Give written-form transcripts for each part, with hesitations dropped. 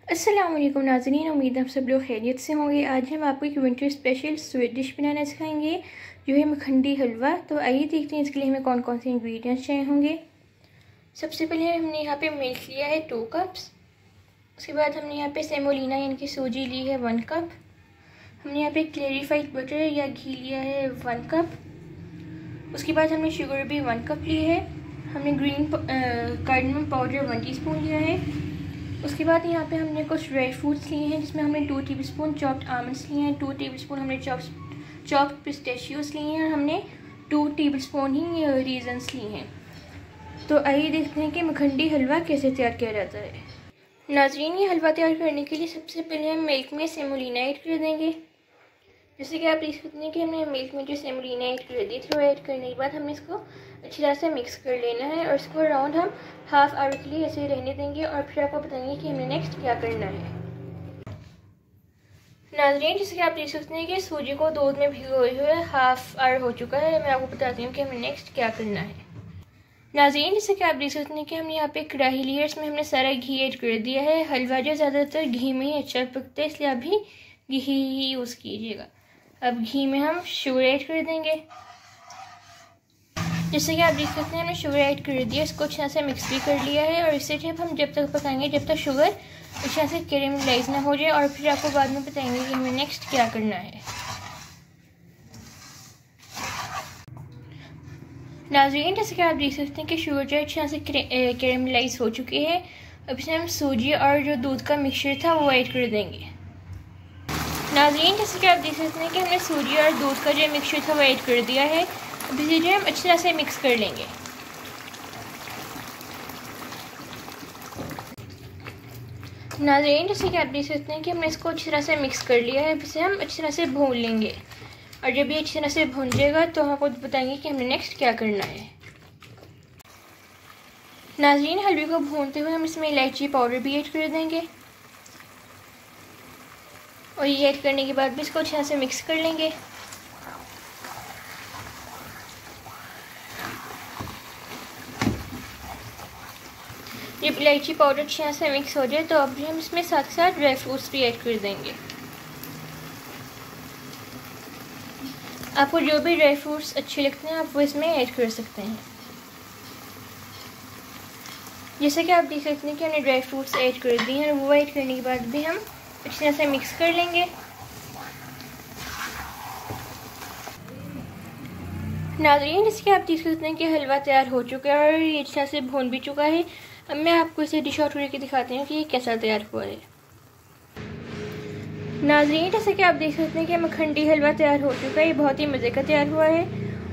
अस्सलाम वालेकुम नाज़रीन, उम्मीद है आप सब लोग खैरियत से होंगे। आज हम आपको एक विंटर स्पेशल स्वीट डिश बनाना सिखाएंगे जो है मखंडी हलवा। तो आइए देखते हैं इसके लिए हमें कौन कौन से इंग्रेडिएंट्स चाहिए होंगे। सबसे पहले हमने यहाँ पे मिल्क लिया है 2 कप्स। उसके बाद हमने यहाँ पे सेमोलिना यानी कि सूजी ली है 1 कप। हमने यहाँ पे क्लेरिफाइड बटर या घी लिया है 1 कप। उसके बाद हमने शुगर भी 1 कप ली है। हमने ग्रीन कार्डमम पाउडर 1 टीस्पून लिया है। उसके बाद यहाँ पे हमने कुछ ड्राई फ्रूट्स लिए हैं जिसमें हमने 2 टेबलस्पून चॉप्ड आमंड्स लिए हैं, 2 टेबलस्पून हमने चॉप्ड पिस्ताशियोस लिए हैं और हमने 2 टेबलस्पून ही रेजन्स लिए हैं। तो आइए देखते हैं कि मखंडी हलवा कैसे तैयार किया जाता है। नाज़रीन, ये हलवा तैयार करने के लिए सबसे पहले हम मिल्क में सेमोलिना ऐड कर देंगे। जैसे कि आप देख सकते हैं कि हमने मिल्क में जो सेमोलिना ऐड कर दी थी, वो ऐड करने के बाद हमने इसको अच्छी तरह से मिक्स कर लेना है और इसको अराउंड हम हाफ आवर के लिए ऐसे रहने देंगे और फिर आपको बताएंगे कि हमें नेक्स्ट क्या करना है। नाज़रीन, जैसे कि आप देख सकते हैं कि सूजी को दूध में भिगोए हुए हाफ आवर हो चुका है। मैं आपको बताती हूँ कि हमें नेक्स्ट क्या करना है। नाज़रीन, जैसे कि आप देख सकते हैं कि हमने यहाँ पे कढ़ाई ली है, इसमें हमने सारा घी ऐड कर दिया है। हलवा जो ज़्यादातर घी में ही अच्छा पकता है, इसलिए आप भी घी ही यूज़ कीजिएगा। अब घी में हम शुगर ऐड कर देंगे। जैसे कि आप देख सकते हैं हमने शुगर ऐड कर दिया, इसको अच्छी तरह से मिक्स भी कर लिया है और इसे हम जब तक पकाएंगे जब तक शुगर अच्छी तरह से कैरेमलाइज ना हो जाए और फिर आपको बाद में बताएंगे कि हमें नेक्स्ट क्या करना है। नाज़रीन, जैसे कि आप देख सकते हैं कि शुगर जो अच्छी तरह से कैरेमलाइज हो चुकी है। अब इसमें हम सूजी और जो दूध का मिक्सचर था वो ऐड कर देंगे। नाज़रीन, जैसे कि आप देख सकते हैं कि हमने सूजी और दूध का जो मिक्सचर था वो ऐड कर दिया है। अब इसे जो हम अच्छी तरह से मिक्स कर लेंगे। नाज़रीन, जैसे कि आप देख सकते हैं कि हमने इसको अच्छी तरह से मिक्स कर लिया है। अब इसे हम अच्छी तरह से भून लेंगे और जब ये अच्छी तरह से भून जाएगा तो हम आपको बताएंगे कि हमें नेक्स्ट क्या करना है। नाज़रीन, हलवे को भूनते हुए हम इसमें इलायची पाउडर भी ऐड कर देंगे और ये ऐड करने के बाद भी इसको अच्छी तरह से मिक्स कर लेंगे। जब इलायची पाउडर अच्छी तरह से मिक्स हो जाए तो अब हम इसमें साथ साथ ड्राई फ्रूट्स भी ऐड कर देंगे। आपको जो भी ड्राई फ्रूट्स अच्छे लगते हैं आप वो इसमें ऐड कर सकते हैं। जैसे कि आप देख सकते हैं कि हमने ड्राई फ्रूट्स ऐड कर दिए हैं और वो ऐड करने के बाद भी हम अच्छी तरह से मिक्स कर लेंगे। नाज़रीन, जैसे कि आप देख सकते हैं कि हलवा तैयार हो चुका है और ये अच्छी तरह से भून भी चुका है। अब मैं आपको इसे डिश आउट करके दिखाती हूँ कि ये कैसा तैयार हुआ है। नाज़रीन, जैसे कि आप देख सकते हैं कि मखंडी हलवा तैयार हो चुका है। ये बहुत ही मज़े का तैयार हुआ है।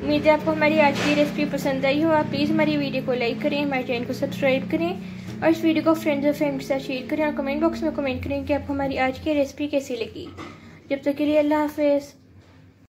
उम्मीद है आपको हमारी आज की रेसिपी पसंद आई हो। आप प्लीज़ हमारी वीडियो को लाइक करें, हमारे चैनल को सब्सक्राइब करें और इस वीडियो को फ्रेंड्स और फैमिली के साथ शेयर करें और कमेंट बॉक्स में कमेंट करें कि आपको हमारी आज की रेसिपी कैसी लगी। जब तक के लिए अल्लाह हाफ़िज़।